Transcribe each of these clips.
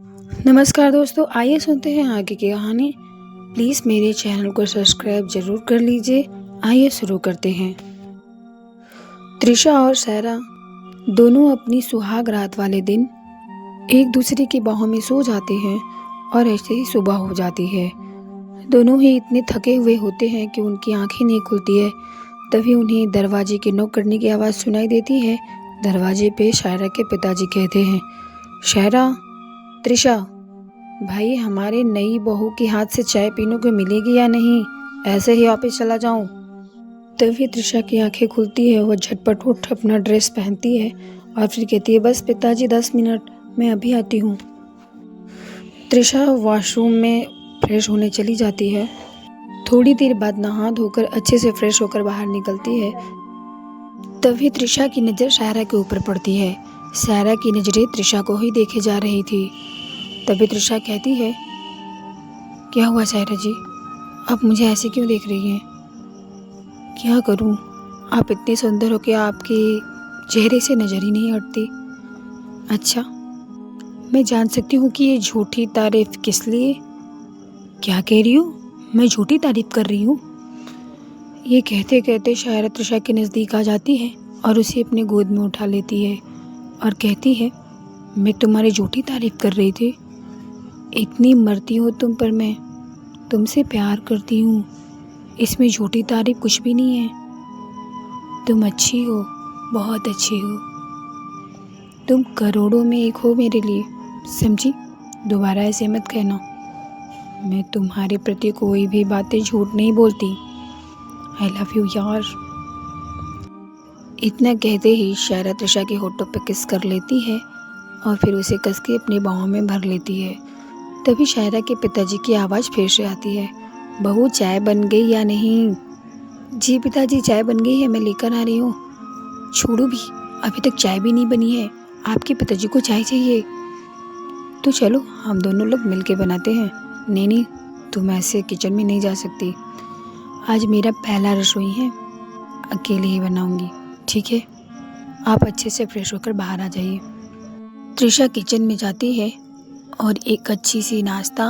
नमस्कार दोस्तों, आइए सुनते हैं आगे की कहानी। प्लीज़ मेरे चैनल को सब्सक्राइब जरूर कर लीजिए। आइए शुरू करते हैं। त्रिशा और सायरा दोनों अपनी सुहाग रात वाले दिन एक दूसरे की बाहों में सो जाते हैं और ऐसे ही सुबह हो जाती है। दोनों ही इतने थके हुए होते हैं कि उनकी आंखें नहीं खुलती है। तभी उन्हें दरवाजे की नॉक करने की आवाज़ सुनाई देती है। दरवाजे पे सायरा के पिताजी कहते हैं, सायरा, त्रिशा, भाई हमारे नई बहू के हाथ से चाय पीने को मिलेगी या नहीं? ऐसे ही ऑफिस चला जाऊं? तभी त्रिशा की आंखें खुलती है। वह झटपट उठ अपना ड्रेस पहनती है और फिर कहती है, बस पिताजी 10 मिनट, मैं अभी आती हूँ। त्रिशा वॉशरूम में फ्रेश होने चली जाती है। थोड़ी देर बाद नहा धोकर अच्छे से फ्रेश होकर बाहर निकलती है। तभी त्रिशा की नज़र सायरा के ऊपर पड़ती है। सायरा की नज़रें त्रिशा को ही देखे जा रही थी। तभी त्रिशा कहती है, क्या हुआ सायरा जी, आप मुझे ऐसे क्यों देख रही हैं? क्या करूं, आप इतने सुंदर हो कि आपके चेहरे से नज़र ही नहीं हटती। अच्छा, मैं जान सकती हूँ कि ये झूठी तारीफ किस लिए? क्या कह रही हो? मैं झूठी तारीफ कर रही हूँ? ये कहते कहते सायरा त्रिशा के नज़दीक आ जाती है और उसे अपने गोद में उठा लेती है और कहती है, मैं तुम्हारी झूठी तारीफ कर रही थी? इतनी मरती हो तुम पर, मैं तुमसे प्यार करती हूँ, इसमें झूठी तारीफ कुछ भी नहीं है। तुम अच्छी हो, बहुत अच्छी हो, तुम करोड़ों में एक हो मेरे लिए, समझी? दोबारा ऐसे मत कहना। मैं तुम्हारे प्रति कोई भी बातें झूठ नहीं बोलती। आई लव यू यार। इतना कहते ही सायरा त्रिशा के होठों पर किस कर लेती है और फिर उसे कस के अपनी बाहों में भर लेती है। तभी सायरा के पिताजी की आवाज़ फिर से आती है, बहू चाय बन गई या नहीं? जी पिताजी, चाय बन गई है, मैं लेकर आ रही हूँ। छोड़ो भी, अभी तक चाय भी नहीं बनी है, आपके पिताजी को चाय चाहिए। तो चलो हम दोनों लोग मिलके बनाते हैं। नहीं नहीं, तुम ऐसे किचन में नहीं जा सकती। आज मेरा पहला रसोई है, अकेले ही बनाऊंगी, ठीक है? आप अच्छे से फ्रेश होकर बाहर आ जाइए। त्रिशा किचन में जाती है और एक अच्छी सी नाश्ता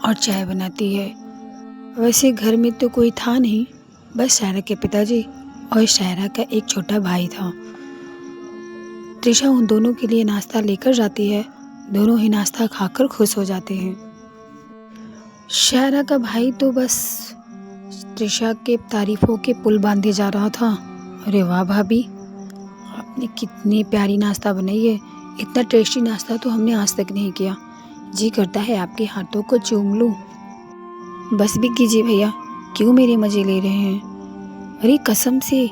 और चाय बनाती है। वैसे घर में तो कोई था नहीं, बस सायरा के पिताजी और सायरा का एक छोटा भाई था। त्रिशा उन दोनों के लिए नाश्ता लेकर जाती है। दोनों ही नाश्ता खाकर खुश हो जाते हैं। सायरा का भाई तो बस त्रिशा के तारीफों के पुल बांधे जा रहा था। अरे वाह भाभी, आपने कितनी प्यारी नाश्ता बनाई है, इतना टेस्टी नाश्ता तो हमने आज तक नहीं किया। जी करता है आपके हाथों को चूम लूं। बस भी कीजिए भैया, क्यों मेरे मज़े ले रहे हैं? अरे कसम से,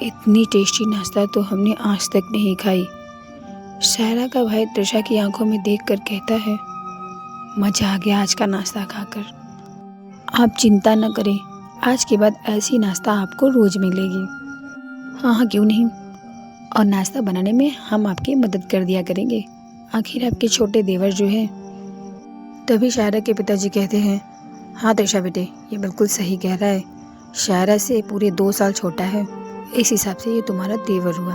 इतनी टेस्टी नाश्ता तो हमने आज तक नहीं खाई। सायरा का भाई त्रिशा की आंखों में देखकर कहता है, मज़ा आ गया आज का नाश्ता खाकर। आप चिंता न करें, आज के बाद ऐसी नाश्ता आपको रोज़ मिलेगी। हाँ हाँ, क्यों नहीं, और नाश्ता बनाने में हम आपकी मदद कर दिया करेंगे, आखिर आपके छोटे देवर जो हैं। तभी सायरा के पिताजी कहते हैं, हाँ त्रिशा बेटे, ये बिल्कुल सही कह रहा है, सायरा से पूरे 2 साल छोटा है, इस हिसाब से ये तुम्हारा देवर हुआ।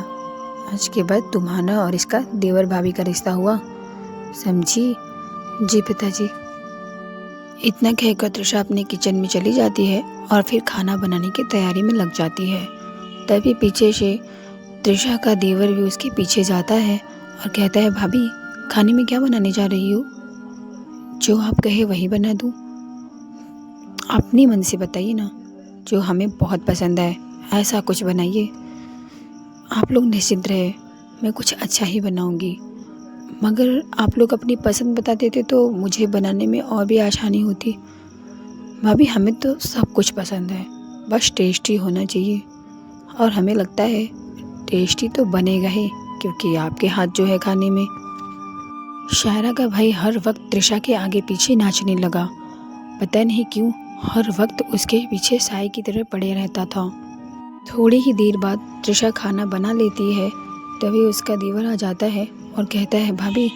आज के बाद तुम्हारा और इसका देवर भाभी का रिश्ता हुआ, समझी? जी पिताजी। इतना कहकर त्रिशा अपने किचन में चली जाती है और फिर खाना बनाने की तैयारी में लग जाती है। तभी पीछे से त्रिशा का देवर भी उसके पीछे जाता है और कहता है, भाभी खाने में क्या बनाने जा रही हो? जो आप कहे वही बना दूँ। अपनी मन से बताइए ना, जो हमें बहुत पसंद है ऐसा कुछ बनाइए। आप लोग निश्चिंत रहे, मैं कुछ अच्छा ही बनाऊंगी, मगर आप लोग अपनी पसंद बता देते तो मुझे बनाने में और भी आसानी होती। भाभी हमें तो सब कुछ पसंद है, बस टेस्टी होना चाहिए, और हमें लगता है टेस्टी तो बनेगा ही, क्योंकि आपके हाथ जो है खाने में। सायरा का भाई हर वक्त त्रिशा के आगे पीछे नाचने लगा। पता नहीं क्यों हर वक्त उसके पीछे साए की तरह पड़े रहता था। थोड़ी ही देर बाद त्रिशा खाना बना लेती है। तभी उसका देवर आ जाता है और कहता है, भाभी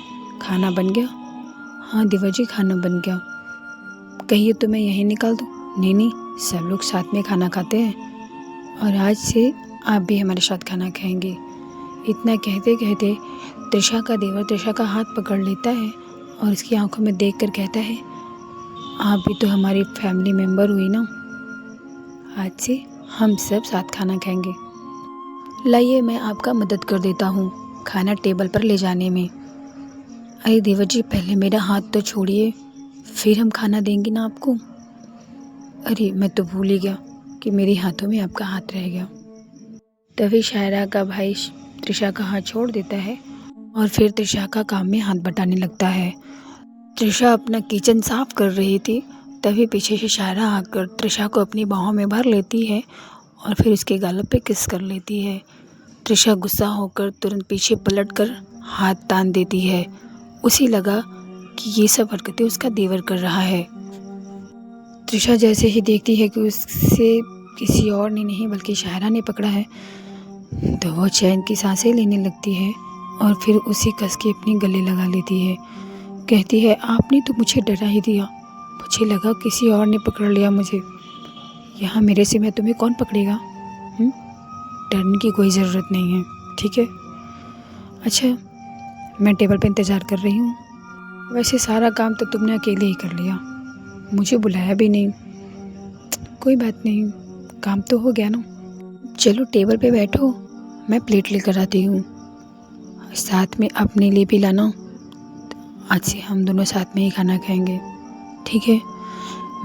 खाना बन गया? हाँ देवर जी, खाना बन गया। कहिए तो मैं यहीं निकाल दूँ? नहीं नहीं, सब लोग साथ में खाना खाते हैं, और आज से आप भी हमारे साथ खाना खाएंगे। इतना कहते कहते त्रिशा का देवर त्रिशा का हाथ पकड़ लेता है और उसकी आंखों में देखकर कहता है, आप भी तो हमारी फैमिली मेम्बर हुई ना, आज से हम सब साथ खाना खाएंगे। लाइए मैं आपका मदद कर देता हूँ खाना टेबल पर ले जाने में। अरे देवर जी, पहले मेरा हाथ तो छोड़िए, फिर हम खाना देंगे ना आपको। अरे मैं तो भूल ही गया कि मेरे हाथों में आपका हाथ रह गया। तभी शायरा का भाई त्रिशा का हाथ छोड़ देता है और फिर त्रिशा का काम में हाथ बटाने लगता है। त्रिशा अपना किचन साफ कर रही थी, तभी पीछे से शायरा आकर त्रिशा को अपनी बाहों में भर लेती है और फिर उसके गालों पे किस कर लेती है। त्रिशा गुस्सा होकर तुरंत पीछे पलटकर हाथ तान देती है। उसे लगा कि ये सब हरकतें उसका देवर कर रहा है। त्रिशा जैसे ही देखती है कि उससे किसी और ने नहीं बल्कि शायरा ने पकड़ा है, तो वो चैन की सांसें लेने लगती है और फिर उसे कस के अपने गले लगा लेती है। कहती है, आपने तो मुझे डरा ही दिया, मुझे लगा किसी और ने पकड़ लिया मुझे। यहाँ मेरे से मैं तुम्हें कौन पकड़ेगा? डरने की कोई ज़रूरत नहीं है, ठीक है? अच्छा, मैं टेबल पे इंतज़ार कर रही हूँ। वैसे सारा काम तो तुमने अकेले ही कर लिया, मुझे बुलाया भी नहीं। कोई बात नहीं, काम तो हो गया ना। चलो टेबल पे बैठो, मैं प्लेट लेकर आती हूँ, साथ में अपने लिए भी लाना। आज से हम दोनों साथ में ही खाना खाएंगे, ठीक है?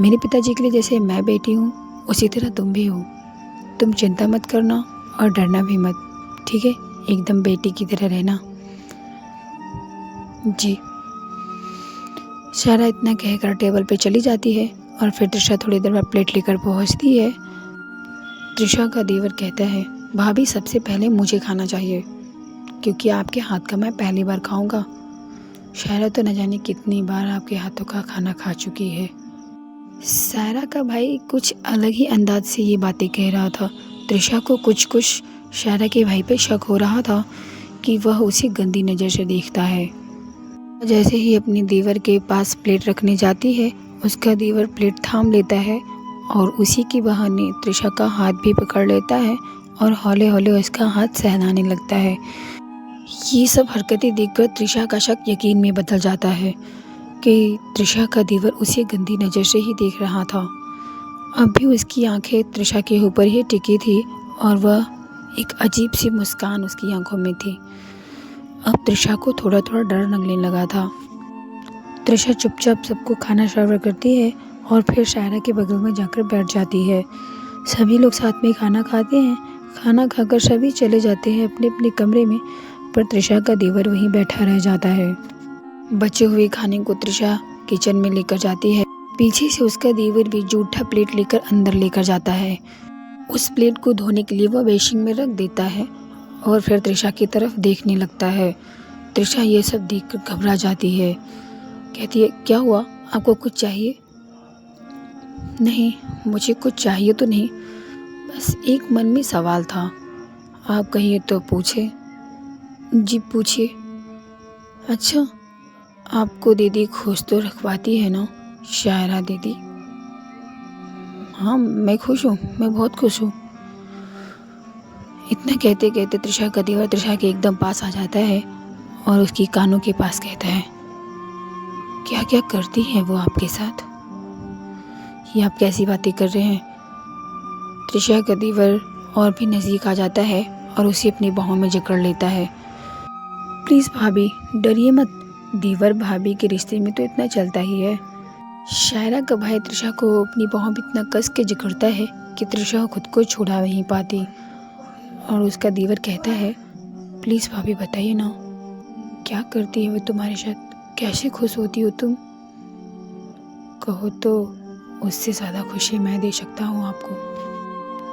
मेरे पिताजी के लिए जैसे मैं बेटी हूँ उसी तरह तुम भी हो। तुम चिंता मत करना और डरना भी मत, ठीक है? एकदम बेटी की तरह रहना। जी। शायरा इतना कहकर टेबल पे चली जाती है और फिर त्रिशा थोड़ी देर बाद प्लेट लेकर पहुंचती है। त्रिशा का देवर कहता है, भाभी सबसे पहले मुझे खाना चाहिए क्योंकि आपके हाथ का मैं पहली बार खाऊंगा। शायरा तो न जाने कितनी बार आपके हाथों का खाना खा चुकी है। शायरा का भाई कुछ अलग ही अंदाज से ये बातें कह रहा था। त्रिशा को कुछ कुछ शायरा के भाई पे शक हो रहा था कि वह उसे गंदी नज़र से देखता है। जैसे ही अपनी देवर के पास प्लेट रखने जाती है, उसका देवर प्लेट थाम लेता है और उसी की बहाने त्रिशा का हाथ भी पकड़ लेता है और हौले हौले उसका हाथ सहलाने लगता है। ये सब हरकतें देखकर त्रिशा का शक यकीन में बदल जाता है कि त्रिशा का देवर उसे गंदी नज़र से ही देख रहा था। अब भी उसकी आंखें त्रिशा के ऊपर ही टिकी थी और वह एक अजीब सी मुस्कान उसकी आंखों में थी। अब त्रिशा को थोड़ा थोड़ा डर लगने लगा था। त्रिशा चुपचाप सबको खाना सर्व करती है और फिर शायरा के बगल में जाकर बैठ जाती है। सभी लोग साथ में खाना खाते हैं। खाना खाकर सभी चले जाते हैं अपने अपने कमरे में, पर त्रिशा का देवर वहीं बैठा रह जाता है। बचे हुए खाने को त्रिशा किचन में लेकर जाती है। पीछे से उसका देवर भी जूठा प्लेट लेकर अंदर लेकर जाता है। उस प्लेट को धोने के लिए वह बेसिन में रख देता है और फिर त्रिशा की तरफ देखने लगता है। त्रिशा ये सब देखकर घबरा जाती है। कहती है, क्या हुआ, आपको कुछ चाहिए? नहीं, मुझे कुछ चाहिए तो नहीं, बस एक मन में सवाल था, आप कहिए तो पूछे। जी पूछिए। अच्छा, आपको दीदी खुश तो रखवाती है ना, शायरा दीदी? हाँ, मैं खुश हूँ, मैं बहुत खुश हूँ। इतना कहते कहते त्रिशा का देवर त्रिशा के एकदम पास आ जाता है और उसकी कानों के पास कहता है, क्या क्या करती है वो आपके साथ? ये आप कैसी बातें कर रहे हैं? त्रिशा का देवर और भी नज़दीक आ जाता है और उसे अपनी बाहों में जकड़ लेता है। प्लीज़ भाभी, डरिए मत, देवर भाभी के रिश्ते में तो इतना चलता ही है। शायरा का भाई त्रिशा को अपनी बाहों में इतना कस के जकड़ता है कि त्रिशा खुद को छुड़ा नहीं पाती और उसका देवर कहता है, प्लीज़ भाभी बताइए ना, क्या करती है वो तुम्हारे साथ? कैसे खुश होती हो तुम? कहो तो उससे ज़्यादा खुशी मैं दे सकता हूँ आपको।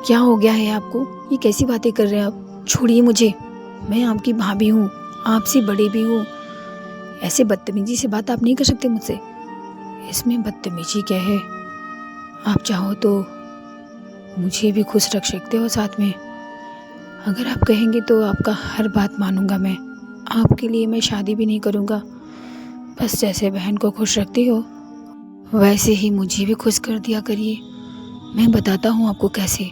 क्या हो गया है आपको? ये कैसी बातें कर रहे हैं आप? छोड़िए मुझे, मैं आपकी भाभी हूँ, आपसे बड़ी भी हूँ। ऐसे बदतमीजी से बात आप नहीं कर सकते मुझसे। इसमें बदतमीजी क्या है? आप चाहो तो मुझे भी खुश रख सकते हो साथ में। अगर आप कहेंगे तो आपका हर बात मानूंगा मैं। आपके लिए मैं शादी भी नहीं करूँगा। बस जैसे बहन को खुश रखती हो वैसे ही मुझे भी खुश कर दिया करिए। मैं बताता हूँ आपको कैसे।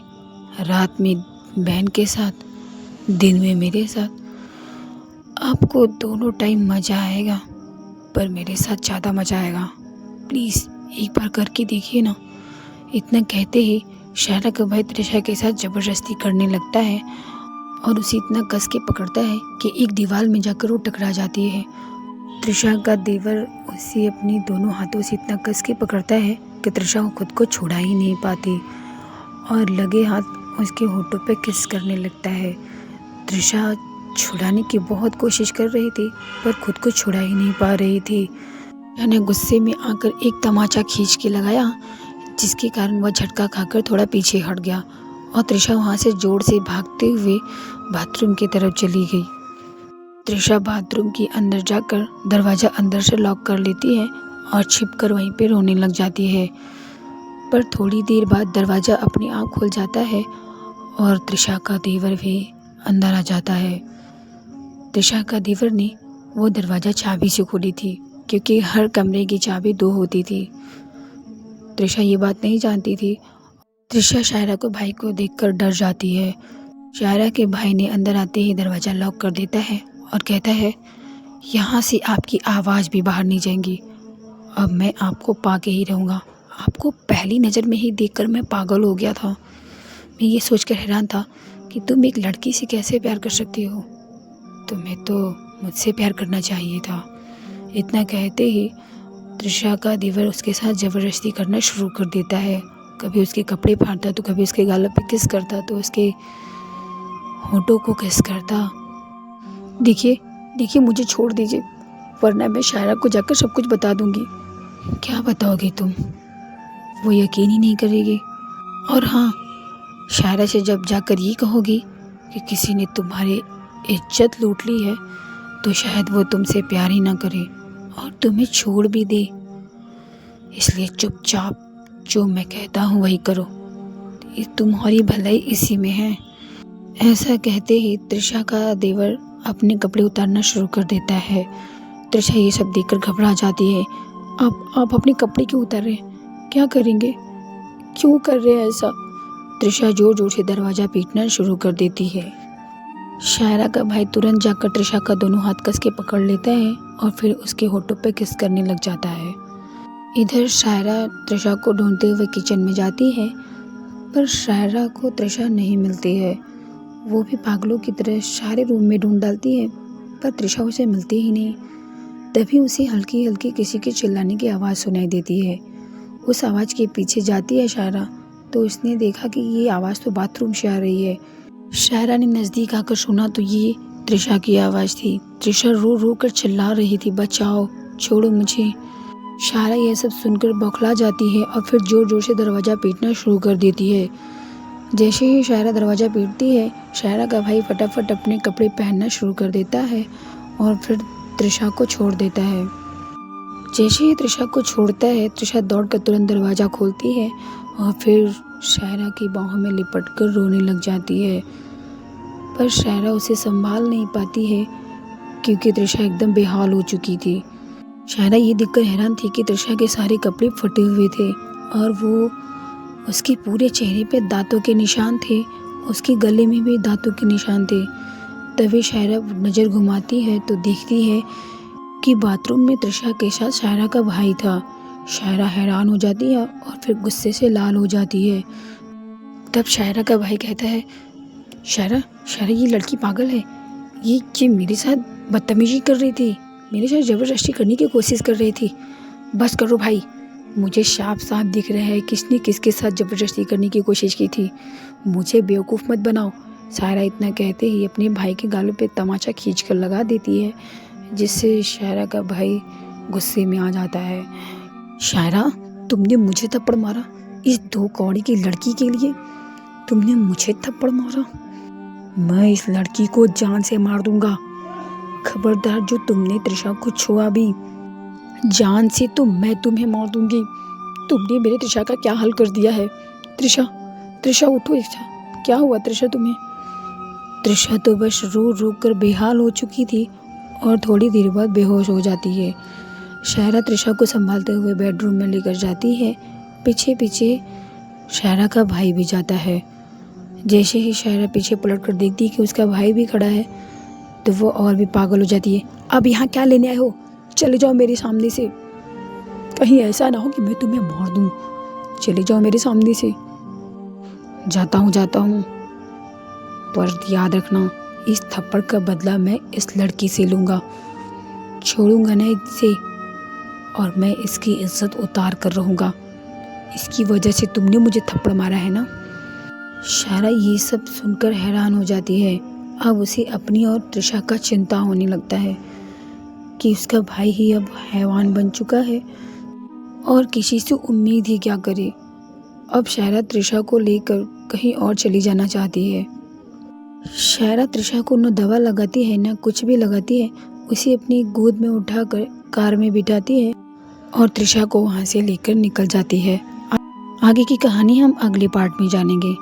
रात में बहन के साथ, दिन में मेरे साथ, आपको दोनों टाइम मज़ा आएगा। पर मेरे साथ ज़्यादा मज़ा आएगा। प्लीज़ एक बार करके देखिए ना। इतना कहते ही शायरा का भाई त्रिशा के साथ ज़बरदस्ती करने लगता है और उसे इतना कस के पकड़ता है कि एक दीवार में जाकर वो टकरा जाती है। त्रिशा का देवर उसे अपनी दोनों हाथों से इतना कस के पकड़ता है कि त्रिशा को खुद को छुड़ा ही नहीं पाती और लगे हाथ उसके होठों पे किस करने लगता है। त्रिशा छुड़ाने की बहुत कोशिश कर रही थी पर खुद को छुड़ा ही नहीं पा रही थी। मैंने गुस्से में आकर एक तमाचा खींच के लगाया, जिसके कारण वह झटका खाकर थोड़ा पीछे हट गया और त्रिशा वहाँ से जोर से भागते हुए बाथरूम की तरफ चली गई। त्रिशा बाथरूम के अंदर जाकर दरवाज़ा अंदर से लॉक कर लेती है और छिपकर वहीं पे रोने लग जाती है। पर थोड़ी देर बाद दरवाज़ा अपने आप खुल जाता है और त्रिशा का देवर भी अंदर आ जाता है। त्रिशा का देवर ने वो दरवाज़ा चाबी से खोली थी, क्योंकि हर कमरे की चाबी 2 होती थी। त्रिशा ये बात नहीं जानती थी। त्रिशा शायरा को भाई को देखकर डर जाती है। शायरा के भाई ने अंदर आते ही दरवाज़ा लॉक कर देता है और कहता है, यहाँ से आपकी आवाज़ भी बाहर नहीं जाएंगी। अब मैं आपको पाके ही रहूँगा। आपको पहली नज़र में ही देखकर मैं पागल हो गया था। मैं ये सोचकर हैरान था कि तुम एक लड़की से कैसे प्यार कर सकती हो। तुम्हें तो मुझसे प्यार करना चाहिए था। इतना कहते ही त्रिशा का देवर उसके साथ ज़बरदस्ती करना शुरू कर देता है। कभी उसके कपड़े फाड़ता तो कभी उसके गालों पे किस करता तो उसके होठों को किस करता। देखिए मुझे छोड़ दीजिए, वरना मैं शायरा को जाकर सब कुछ बता दूंगी। क्या बताओगी तुम? वो यकीन ही नहीं करेगी। और हाँ, शायरा से जब जाकर ये कहोगी कि किसी ने तुम्हारी इज्जत लूट ली है, तो शायद वो तुमसे प्यार ही ना करे और तुम्हें छोड़ भी दे। इसलिए चुपचाप जो मैं कहता हूँ वही करो। तुम्हारी भलाई इसी में है। ऐसा कहते ही त्रिशा का देवर अपने कपड़े उतारना शुरू कर देता है। त्रिशा ये सब देखकर घबरा जाती है। आप अपने कपड़े क्यों उतार रहे हैं? क्या करेंगे? क्यों कर रहे हैं ऐसा? त्रिशा जोर जोर से दरवाज़ा पीटना शुरू कर देती है। शायरा का भाई तुरंत जाकर त्रिशा का दोनों हाथ कस के पकड़ लेता है और फिर उसके होठों पर किस करने लग जाता है। इधर शायरा त्रिशा को ढूंढते हुए किचन में जाती है, पर शायरा को त्रिशा नहीं मिलती है। वो भी पागलों की तरह सारे रूम में ढूंढ डालती है, पर त्रिशा उसे मिलती ही नहीं। तभी उसे हल्की हल्की किसी के चिल्लाने की आवाज़ सुनाई देती है। उस आवाज़ के पीछे जाती है शायरा, तो उसने देखा कि ये आवाज़ तो बाथरूम से आ रही है। शायरा ने नज़दीक आकर सुना तो ये त्रिशा की आवाज़ थी। त्रिशा रो रो कर चिल्ला रही थी, बचाओ, छोड़ो मुझे। शायरा यह सब सुनकर बौखला जाती है और फिर जोर जोर से दरवाज़ा पीटना शुरू कर देती है। जैसे ही शायरा दरवाज़ा पीटती है, शायरा का भाई फटाफट अपने कपड़े पहनना शुरू कर देता है और फिर त्रिशा को छोड़ देता है। जैसे ही त्रिशा को छोड़ता है, त्रिशा दौड़कर तुरंत दरवाज़ा खोलती है और फिर शायरा की बाहों में लिपट कर रोने लग जाती है। पर शायरा उसे संभाल नहीं पाती है, क्योंकि त्रिशा एकदम बेहाल हो चुकी थी। शायरा ये देखकर हैरान थी कि त्रिशा के सारे कपड़े फटे हुए थे और वो उसके पूरे चेहरे पे दांतों के निशान थे, उसके गले में भी दांतों के निशान थे। तभी शायरा नज़र घुमाती है तो देखती है कि बाथरूम में त्रिशा के साथ शायरा का भाई था। शायरा हैरान हो जाती है और फिर गुस्से से लाल हो जाती है। तब शायरा का भाई कहता है, शायरा ये लड़की पागल है। ये मेरे साथ बदतमीजी कर रही थी, मेरे साथ ज़बरदस्ती करने की कोशिश कर रही थी। बस करो भाई, मुझे साफ साफ दिख रहा है किसने किसके साथ ज़बरदस्ती करने की कोशिश की थी। मुझे बेवकूफ़ मत बनाओ। शायरा इतना कहते ही अपने भाई के गालों पे तमाचा खींच कर लगा देती है, जिससे शायरा का भाई गुस्से में आ जाता है। शायरा, तुमने मुझे थप्पड़ मारा? इस 2 कौड़ी की लड़की के लिए तुमने मुझे थप्पड़ मारा? मैं इस लड़की को जान से मार दूंगा। खबरदार जो तुमने त्रिशा को छुआ भी, जान से तो मैं तुम्हें मार दूंगी। तुमने मेरे त्रिशा का क्या हाल कर दिया है? त्रिशा उठो। क्या हुआ त्रिशा तुम्हें? त्रिशा तो बस रो रो कर बेहाल हो चुकी थी और थोड़ी देर बाद बेहोश हो जाती है। शायरा त्रिशा को संभालते हुए बेडरूम में लेकर जाती है। पीछे पीछे शायरा का भाई भी जाता है। जैसे ही शायरा पीछे पलट कर देखती है कि उसका भाई भी खड़ा है, तो वो और भी पागल हो जाती है। अब यहाँ क्या लेने आए हो? चले जाओ मेरे सामने से, कहीं ऐसा ना हो कि मैं तुम्हें मार दूँ। चले जाओ मेरे सामने से। जाता हूँ, पर याद रखना, इस थप्पड़ का बदला मैं इस लड़की से लूँगा। छोड़ूंगा ना इसे, और मैं इसकी इज्जत उतार कर रहूँगा। इसकी वजह से तुमने मुझे थप्पड़ मारा है ना। शायरा ये सब सुनकर हैरान हो जाती है। अब उसे अपनी और त्रिशा का चिंता होने लगता है कि उसका भाई ही अब हैवान बन चुका है और किसी से उम्मीद ही क्या करे। अब शायरा त्रिशा को लेकर कहीं और चली जाना चाहती है। शायरा त्रिशा को न दवा लगाती है न कुछ भी लगाती है, उसे अपनी गोद में उठाकर कार में बिठाती है और त्रिशा को वहाँ से लेकर निकल जाती है। आगे की कहानी हम अगले पार्ट में जानेंगे।